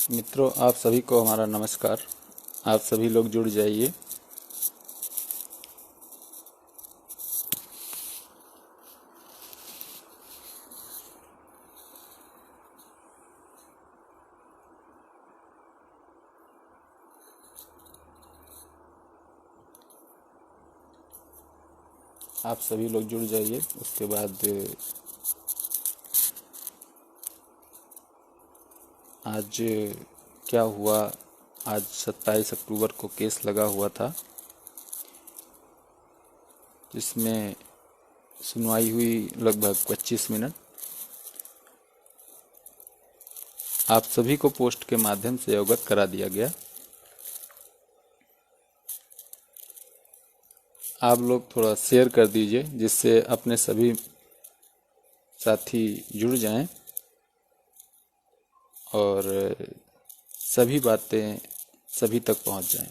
मित्रों, आप सभी को हमारा नमस्कार। आप सभी लोग जुड़ जाइए। आप सभी लोग जुड़ जाइए। उसके बाद आज क्या हुआ। आज 27 अक्टूबर को केस लगा हुआ था, जिसमें सुनवाई हुई लगभग 25 मिनट। आप सभी को पोस्ट के माध्यम से अवगत करा दिया गया। आप लोग थोड़ा शेयर कर दीजिए, जिससे अपने सभी साथी जुड़ जाएं और सभी बातें सभी तक पहुंच जाएं।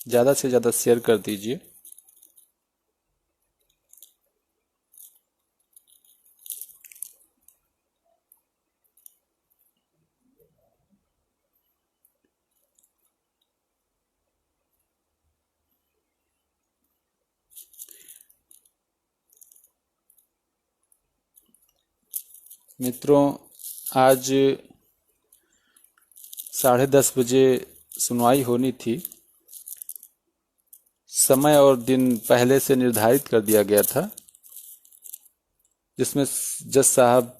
ज़्यादा से ज़्यादा शेयर कर दीजिए। मित्रों, आज 10:30 बजे सुनवाई होनी थी। समय और दिन पहले से निर्धारित कर दिया गया था, जिसमें जज साहब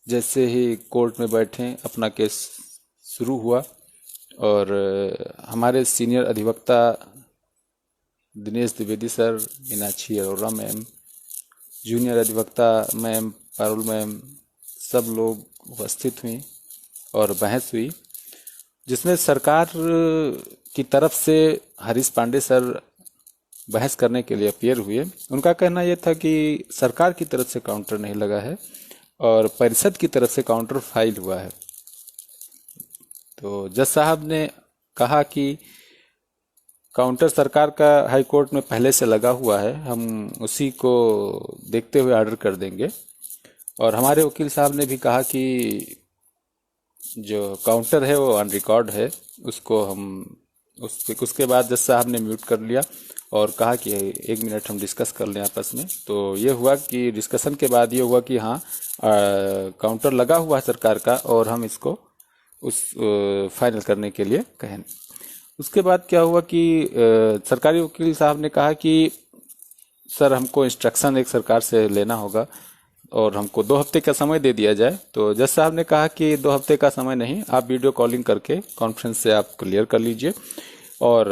जैसे ही कोर्ट में बैठे अपना केस शुरू हुआ और हमारे सीनियर अधिवक्ता Dinesh Dwivedi sir, Meenakshi Arora ma'am, junior अधिवक्ता मैम पारुल मैम, सब लोग उपस्थित हुई और बहस हुई, जिसमें सरकार की तरफ से हरीश पांडे सर बहस करने के लिए अपीयर हुए। उनका कहना यह था कि सरकार की तरफ से काउंटर नहीं लगा है और परिषद की तरफ से काउंटर फाइल हुआ है। तो जज साहब ने कहा कि काउंटर सरकार का हाई कोर्ट में पहले से लगा हुआ है, हम उसी को देखते हुए ऑर्डर कर देंगे। और हमारे वकील साहब ने भी कहा कि जो काउंटर है वो ऑन रिकॉर्ड है, उसको हम उसके बाद जज साहब ने म्यूट कर लिया और कहा कि 1 मिनट हम डिस्कस कर लें आपस में। तो ये हुआ कि डिस्कशन के बाद ये हुआ कि हाँ, काउंटर लगा हुआ है सरकार का और हम इसको उस फाइनल करने के लिए कहें। उसके बाद क्या हुआ कि सरकारी वकील साहब ने कहा कि सर, हमको इंस्ट्रक्शन एक सरकार से लेना होगा और हमको 2 हफ्ते का समय दे दिया जाए। तो जज साहब ने कहा कि 2 हफ्ते का समय नहीं, आप वीडियो कॉलिंग करके कॉन्फ्रेंस से आप क्लियर कर लीजिए और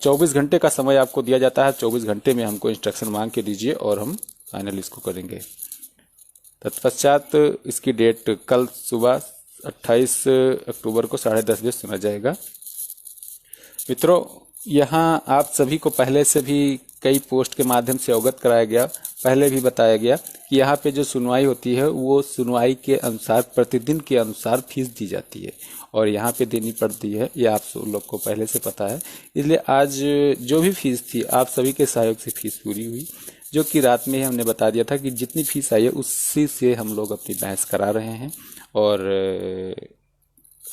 24 घंटे का समय आपको दिया जाता है। 24 घंटे में हमको इंस्ट्रक्शन मांग के दीजिए और हम फाइनल इसको करेंगे। तत्पश्चात इसकी डेट कल सुबह 28 अक्टूबर को 10:30 बजे सुना जाएगा। मित्रों, यहाँ आप सभी को पहले से भी कई पोस्ट के माध्यम से अवगत कराया गया, पहले भी बताया गया कि यहाँ पे जो सुनवाई होती है वो सुनवाई के अनुसार प्रतिदिन के अनुसार फीस दी जाती है और यहाँ पे देनी पड़ती है। ये आप सब लोग को पहले से पता है। इसलिए आज जो भी फीस थी आप सभी के सहयोग से फीस पूरी हुई, जो कि रात में ही हमने बता दिया था कि जितनी फीस आई है उसी से हम लोग अपनी बहस करा रहे हैं और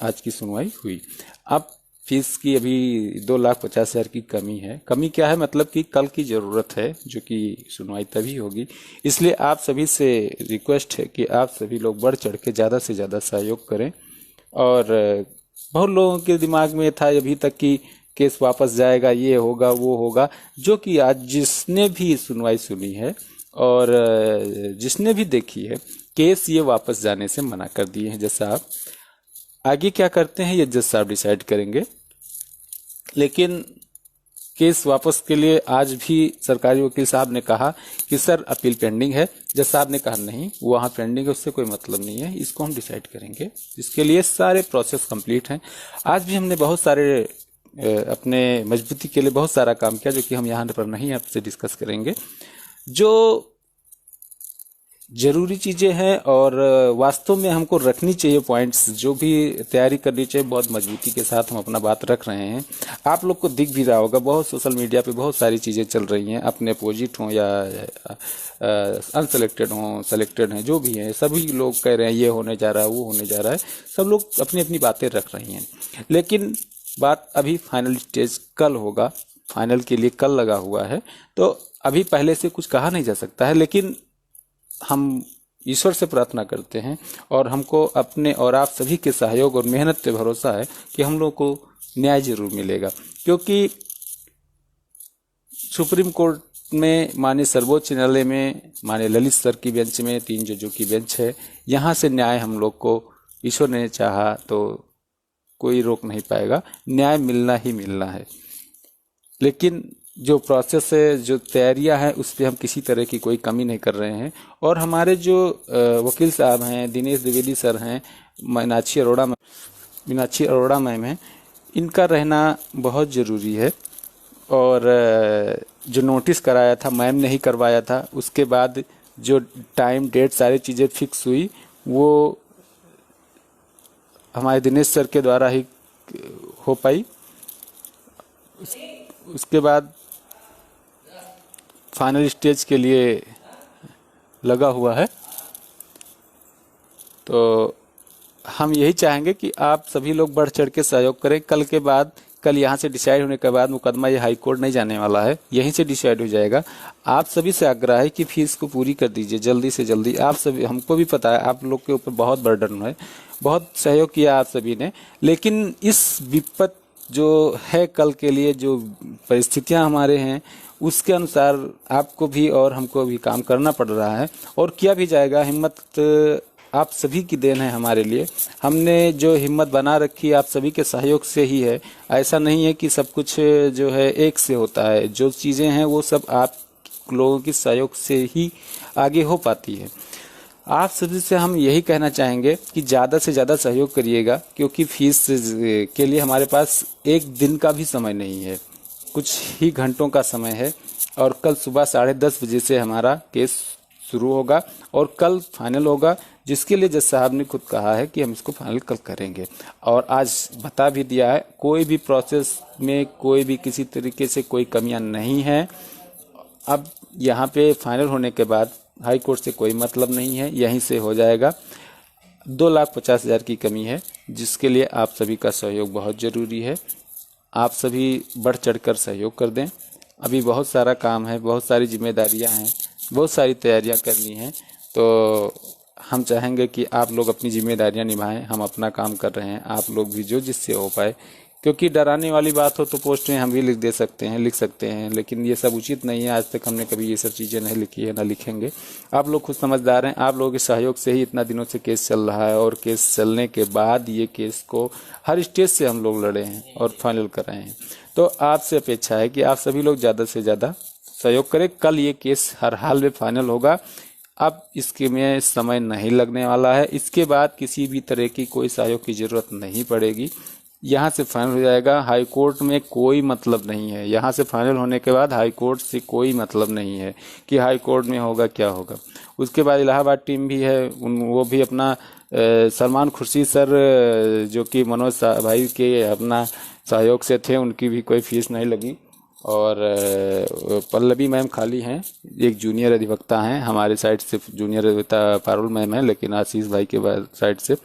आज की सुनवाई हुई। अब फीस की अभी 2,50,000 की कमी है। कमी क्या है, मतलब कि कल की ज़रूरत है, जो कि सुनवाई तभी होगी। इसलिए आप सभी से रिक्वेस्ट है कि आप सभी लोग बढ़ चढ़ के ज़्यादा से ज़्यादा सहयोग करें। और बहुत लोगों के दिमाग में था अभी तक कि केस वापस जाएगा, ये होगा वो होगा, जो कि आज जिसने भी सुनवाई सुनी है और जिसने भी देखी है, केस ये वापस जाने से मना कर दिए हैं जज साहब। आगे क्या करते हैं ये जज साहब डिसाइड करेंगे, लेकिन केस वापस के लिए आज भी सरकारी वकील साहब ने कहा कि सर अपील पेंडिंग है। जज साहब ने कहा नहीं, वो वहाँ पेंडिंग है, उससे कोई मतलब नहीं है, इसको हम डिसाइड करेंगे। इसके लिए सारे प्रोसेस कंप्लीट हैं। आज भी हमने बहुत सारे अपने मजबूती के लिए बहुत सारा काम किया, जो कि हम यहाँ पर नहीं आपसे डिस्कस करेंगे। जो जरूरी चीजें हैं और वास्तव में हमको रखनी चाहिए पॉइंट्स। जो भी तैयारी करनी चाहिए बहुत मजबूती के साथ हम अपना बात रख रहे हैं। आप लोग को दिख भी रहा होगा बहुत सोशल मीडिया पे बहुत सारी चीजें चल रही हैं, अपने अपोजिट हों या अनसेलेक्टेड हों, सेलेक्टेड हैं, जो भी हैं, सभी लोग कह रहे हैं ये होने जा रहा है, वो होने जा रहा है। सब लोग अपनी अपनी बातें रख रही हैं, लेकिन बात अभी फाइनल स्टेज कल होगा। फाइनल के लिए कल लगा हुआ है, तो अभी पहले से कुछ कहा नहीं जा सकता है। लेकिन हम ईश्वर से प्रार्थना करते हैं और हमको अपने और आप सभी के सहयोग और मेहनत पे भरोसा है कि हम लोग को न्याय जरूर मिलेगा। क्योंकि सुप्रीम कोर्ट में, माननीय सर्वोच्च न्यायालय में, माननीय ललित सर की बेंच में, 3 जजों की बेंच है, यहाँ से न्याय हम लोग को ईश्वर ने चाहा तो कोई रोक नहीं पाएगा, न्याय मिलना ही मिलना है। लेकिन जो प्रोसेस है, जो तैयारियां हैं, उस पर हम किसी तरह की कोई कमी नहीं कर रहे हैं। और हमारे जो वकील साहब हैं, दिनेश द्विवेदी सर हैं, मीनाक्षी अरोड़ा मैम हैं, इनका रहना बहुत ज़रूरी है। और जो नोटिस कराया था मैम ने ही करवाया था, उसके बाद जो टाइम डेट सारी चीज़ें फिक्स हुई वो हमारे दिनेश सर के द्वारा ही हो पाई। उसके बाद फाइनल स्टेज के लिए लगा हुआ है। तो हम यही चाहेंगे कि आप सभी लोग बढ़ चढ़ के सहयोग करें। कल यहाँ से डिसाइड होने के बाद मुकदमा ये हाई कोर्ट नहीं जाने वाला है, यहीं से डिसाइड हो जाएगा। आप सभी से आग्रह है कि फीस को पूरी कर दीजिए जल्दी से जल्दी। आप सभी, हमको भी पता है आप लोग के ऊपर बहुत बर्डन है, बहुत सहयोग किया आप सभी ने, लेकिन इस विपत जो है कल के लिए जो परिस्थितियां हमारे हैं उसके अनुसार आपको भी और हमको भी काम करना पड़ रहा है और किया भी जाएगा। हिम्मत आप सभी की देन है हमारे लिए। हमने जो हिम्मत बना रखी आप सभी के सहयोग से ही है। ऐसा नहीं है कि सब कुछ जो है एक से होता है, जो चीज़ें हैं वो सब आप लोगों के सहयोग से ही आगे हो पाती है। आप सभी से हम यही कहना चाहेंगे कि ज़्यादा से ज़्यादा सहयोग करिएगा, क्योंकि फीस के लिए हमारे पास एक दिन का भी समय नहीं है, कुछ ही घंटों का समय है। और कल सुबह 10:30 बजे से हमारा केस शुरू होगा और कल फाइनल होगा, जिसके लिए जज साहब ने खुद कहा है कि हम इसको फाइनल कल करेंगे। और आज बता भी दिया है, कोई भी प्रोसेस में कोई भी किसी तरीके से कोई कमियां नहीं है। अब यहाँ पे फाइनल होने के बाद हाई कोर्ट से कोई मतलब नहीं है, यहीं से हो जाएगा। 2,50,000 की कमी है, जिसके लिए आप सभी का सहयोग बहुत ज़रूरी है। आप सभी बढ़ चढ़कर सहयोग कर दें। अभी बहुत सारा काम है, बहुत सारी जिम्मेदारियां हैं, बहुत सारी तैयारियां करनी है। तो हम चाहेंगे कि आप लोग अपनी जिम्मेदारियां निभाएं, हम अपना काम कर रहे हैं, आप लोग भी जो जिससे हो पाए। क्योंकि डराने वाली बात हो तो पोस्ट में हम भी लिख सकते हैं, लेकिन ये सब उचित नहीं है। आज तक हमने कभी ये सब चीज़ें नहीं लिखी है, ना लिखेंगे। आप लोग खुद समझदार हैं, आप लोगों के सहयोग से ही इतना दिनों से केस चल रहा है और केस चलने के बाद ये केस को हर स्टेज से हम लोग लड़े हैं और फाइनल कर रहे हैं। तो आपसे अपेक्षा है कि आप सभी लोग ज़्यादा से ज़्यादा सहयोग करें। कल ये केस हर हाल में फाइनल होगा। अब इसके में समय नहीं लगने वाला है, इसके बाद किसी भी तरह की कोई सहयोग की ज़रूरत नहीं पड़ेगी। यहाँ से फाइनल हो जाएगा। हाई कोर्ट में कोई मतलब नहीं है, यहाँ से फाइनल होने के बाद हाई कोर्ट से कोई मतलब नहीं है कि हाई कोर्ट में होगा क्या होगा। उसके बाद इलाहाबाद टीम भी है, वो भी अपना सलमान खुर्शीद सर जो कि मनोज भाई के अपना सहयोग से थे, उनकी भी कोई फीस नहीं लगी। और पल्लवी मैम खाली हैं, एक जूनियर अधिवक्ता हैं हमारे साइड से, जूनियर अधिवक्ता पारुल मैम है, लेकिन आशीष भाई के साइड से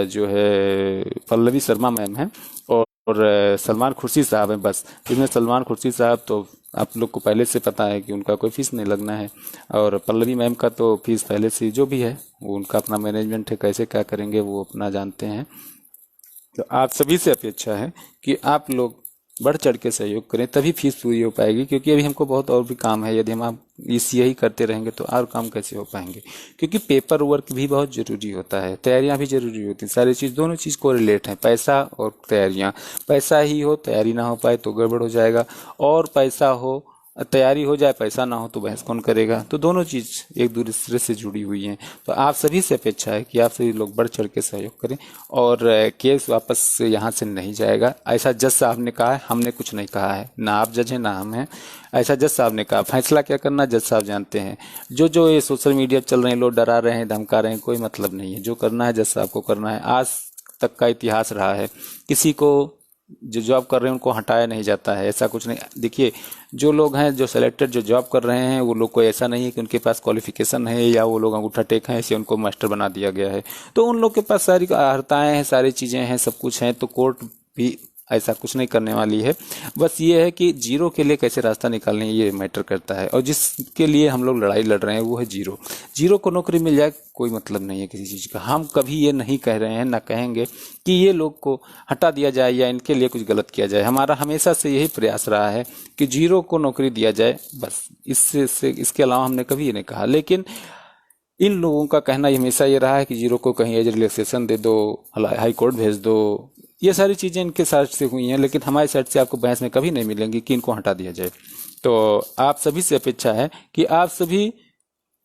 जो है पल्लवी शर्मा मैम हैं और सलमान खुर्शीद साहब हैं। बस इसमें सलमान खुर्शीद साहब तो आप लोग को पहले से पता है कि उनका कोई फीस नहीं लगना है, और पल्लवी मैम का तो फीस पहले से जो भी है वो उनका अपना मैनेजमेंट है, कैसे क्या करेंगे वो अपना जानते हैं। तो आप सभी से अपेक्षा है कि आप लोग बढ़ चढ़ के सहयोग करें, तभी फीस पूरी हो पाएगी। क्योंकि अभी हमको बहुत और भी काम है, यदि हम आप यही करते रहेंगे तो और काम कैसे हो पाएंगे। क्योंकि पेपर वर्क भी बहुत ज़रूरी होता है, तैयारियां भी ज़रूरी होती हैं, सारी चीज़, दोनों चीज़ को रिलेट है, पैसा और तैयारियां। पैसा ही हो, तैयारी ना हो पाए तो गड़बड़ हो जाएगा, और पैसा हो तैयारी हो जाए, पैसा ना हो तो बहस कौन करेगा। तो दोनों चीज एक दूसरे से जुड़ी हुई हैं। तो आप सभी से अपेक्षा है कि आप सभी लोग बढ़ चढ़ के सहयोग करें, और केस वापस से यहाँ से नहीं जाएगा। ऐसा जज साहब ने कहा है, हमने कुछ नहीं कहा है, ना आप जज हैं ना हम हैं। ऐसा जज साहब ने कहा, फैसला क्या करना जज साहब जानते हैं। जो जो ये सोशल मीडिया चल रहे हैं, लोग डरा रहे हैं, धमका रहे हैं, कोई मतलब नहीं है। जो करना है जज साहब को करना है। आज तक का इतिहास रहा है, किसी को जो जॉब कर रहे हैं उनको हटाया नहीं जाता है, ऐसा कुछ नहीं। देखिए, जो लोग हैं जो सेलेक्टेड जो जॉब कर रहे हैं, वो लोग को ऐसा नहीं है कि उनके पास क्वालिफिकेशन है या वो लोग अंगूठा टेक हैं ऐसे उनको मास्टर बना दिया गया है। तो उन लोग के पास सारी अर्हताएं हैं, सारी चीजें हैं, सब कुछ है। तो कोर्ट भी ऐसा कुछ नहीं करने वाली है। बस ये है कि जीरो के लिए कैसे रास्ता निकालने, ये मैटर करता है। और जिसके लिए हम लोग लड़ाई लड़ रहे हैं वो है जीरो। जीरो को नौकरी मिल जाए कोई मतलब नहीं है किसी चीज का। हम कभी ये नहीं कह रहे हैं, ना कहेंगे कि ये लोग को हटा दिया जाए या इनके लिए कुछ गलत किया जाए। हमारा हमेशा से यही प्रयास रहा है कि जीरो को नौकरी दिया जाए, बस। इसके अलावा हमने कभी ये नहीं कहा। लेकिन इन लोगों का कहना हमेशा ये रहा है कि जीरो को कहीं एज रिलैक्सेशन दे दो, हाई कोर्ट भेज दो। ये सारी चीजें इनके साइड से हुई हैं, लेकिन हमारी साइड से आपको बहस में कभी नहीं मिलेंगी कि इनको हटा दिया जाए। तो आप सभी से अपेक्षा है कि आप सभी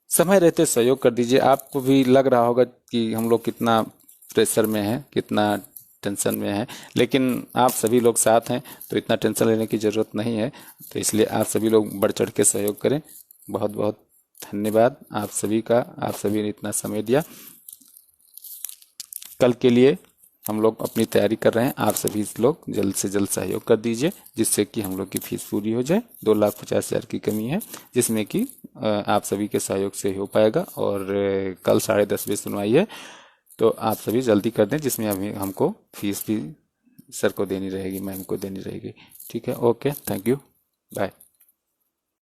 समय रहते सहयोग कर दीजिए। आपको भी लग रहा होगा कि हम लोग कितना प्रेशर में हैं, कितना टेंशन में हैं, लेकिन आप सभी लोग साथ हैं तो इतना टेंशन लेने की ज़रूरत नहीं है। तो इसलिए आप सभी लोग बढ़ चढ़ के सहयोग करें। बहुत बहुत धन्यवाद आप सभी का, आप सभी ने इतना समय दिया। कल के लिए हम लोग अपनी तैयारी कर रहे हैं। आप सभी लोग जल्द से जल्द सहयोग कर दीजिए, जिससे कि हम लोग की फीस पूरी हो जाए। 2,50,000 की कमी है, जिसमें कि आप सभी के सहयोग से हो पाएगा। और कल 10:30 बजे सुनवाई है, तो आप सभी जल्दी कर दें, जिसमें अभी हमको फीस भी सर को देनी रहेगी, मैम को देनी रहेगी। ठीक है, ओके, थैंक यू, बाय।